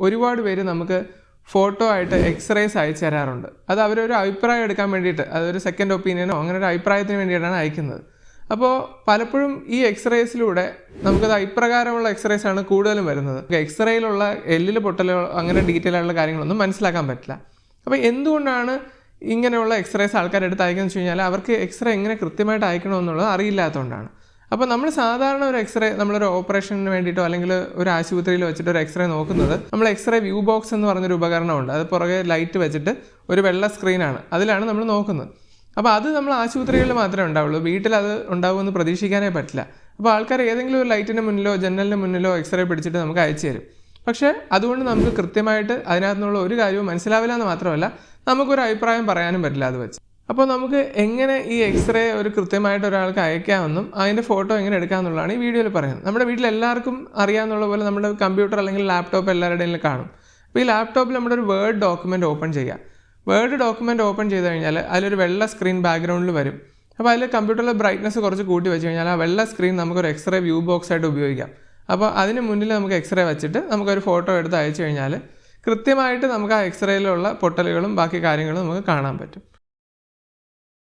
ഒരുപാട് പേര് നമുക്ക് ഫോട്ടോ ആയിട്ട് എക്സ്റേസ് അയച്ചു തരാറുണ്ട്. അത് അവരൊരു അഭിപ്രായം എടുക്കാൻ വേണ്ടിയിട്ട്, അതൊരു സെക്കൻഡ് ഒപ്പീനിയനോ അങ്ങനെ ഒരു അഭിപ്രായത്തിന് വേണ്ടിയിട്ടാണ് അയക്കുന്നത്. അപ്പോൾ പലപ്പോഴും ഈ എക്സ്റേസിലൂടെ നമുക്കത് ഇപ്രകാരമുള്ള എക്സ്റേസ് ആണ് കൂടുതലും വരുന്നത്. എക്സ്റേയിലുള്ള എല്ലിൽ പൊട്ടലോ അങ്ങനെ ഡീറ്റെയിൽ ആയിട്ടുള്ള കാര്യങ്ങളൊന്നും മനസ്സിലാക്കാൻ പറ്റില്ല. അപ്പോൾ എന്തുകൊണ്ടാണ് ഇങ്ങനെയുള്ള എക്സ്റേസ് ആൾക്കാരെടുത്ത് അയക്കുന്നത് വെച്ച് കഴിഞ്ഞാൽ അവർക്ക് എക്സ്റേ എങ്ങനെ കൃത്യമായിട്ട് അയക്കണമെന്നുള്ളത് അറിയില്ലാത്തതുകൊണ്ടാണ്. അപ്പോൾ നമ്മൾ സാധാരണ ഒരു എക്സ്റേ നമ്മളൊരു ഓപ്പറേഷന് വേണ്ടിയിട്ടോ അല്ലെങ്കിൽ ഒരു ആശുപത്രിയിൽ വെച്ചിട്ട് ഒരു എക്സ്റേ നോക്കുന്നത്, നമ്മൾ എക്സ്റേ വ്യൂ ബോക്സ് എന്ന് പറഞ്ഞൊരു ഉപകരണമുണ്ട്. അത് പുറകെ ലൈറ്റ് വെച്ചിട്ട് ഒരു വെള്ള സ്ക്രീനാണ്, അതിലാണ് നമ്മൾ നോക്കുന്നത്. അപ്പോൾ അത് നമ്മൾ ആശുപത്രികളിൽ മാത്രമേ ഉണ്ടാവുള്ളൂ, വീട്ടിൽ അത് ഉണ്ടാവുമെന്ന് പ്രതീക്ഷിക്കാനേ പറ്റില്ല. അപ്പോൾ ആൾക്കാർ ഏതെങ്കിലും ഒരു ലൈറ്റിന് മുന്നിലോ ജനലിന് മുന്നിലോ എക്സ്റേ പിടിച്ചിട്ട് നമുക്ക് അയച്ചു തരും. പക്ഷേ അതുകൊണ്ട് നമുക്ക് കൃത്യമായിട്ട് അതിനകത്തുനിന്നുള്ള ഒരു കാര്യവും മനസ്സിലാവില്ല എന്ന് മാത്രമല്ല, നമുക്കൊരു അഭിപ്രായം പറയാനും പറ്റില്ല അത് വെച്ച്. അപ്പോൾ നമുക്ക് എങ്ങനെ ഈ എക്സ്റേ ഒരു കൃത്യമായിട്ട് ഒരാൾക്ക് അയക്കാമെന്നും അതിൻ്റെ ഫോട്ടോ എങ്ങനെ എടുക്കാമെന്നുള്ളതാണ് ഈ വീഡിയോയിൽ പറയുന്നത്. നമ്മുടെ വീട്ടിൽ എല്ലാവർക്കും അറിയാമെന്നുള്ള പോലെ നമ്മുടെ കമ്പ്യൂട്ടർ അല്ലെങ്കിൽ ലാപ്ടോപ്പ് എല്ലാവരുടെയും കാണും. അപ്പോൾ ഈ ലാപ്ടോപ്പിൽ നമ്മുടെ ഒരു വേർഡ് ഡോക്യുമെൻറ്റ് ഓപ്പൺ ചെയ്യുക. വേർഡ് ഡോക്യുമെൻറ്റ് ഓപ്പൺ ചെയ്ത് കഴിഞ്ഞാൽ അതിലൊരു വെള്ള സ്ക്രീൻ ബാക്ക്ഗ്രൗണ്ടിൽ വരും. അപ്പോൾ അതിൽ കമ്പ്യൂട്ടറിലെ ബ്രൈറ്റ്നസ് കുറച്ച് കൂട്ടി വെച്ച് കഴിഞ്ഞാൽ ആ വെള്ള സ്ക്രീൻ നമുക്കൊരു എക്സ്റേ വ്യൂ ബോക്സ് ആയിട്ട് ഉപയോഗിക്കാം. അപ്പോൾ അതിന് മുന്നിൽ നമുക്ക് എക്സ്റേ വെച്ചിട്ട് നമുക്കൊരു ഫോട്ടോ എടുത്ത് അയച്ചു കഴിഞ്ഞാൽ കൃത്യമായിട്ട് നമുക്ക് ആ എക്സ്റേയിലുള്ള പൊട്ടലുകളും ബാക്കി കാര്യങ്ങളും നമുക്ക് കാണാൻ പറ്റും.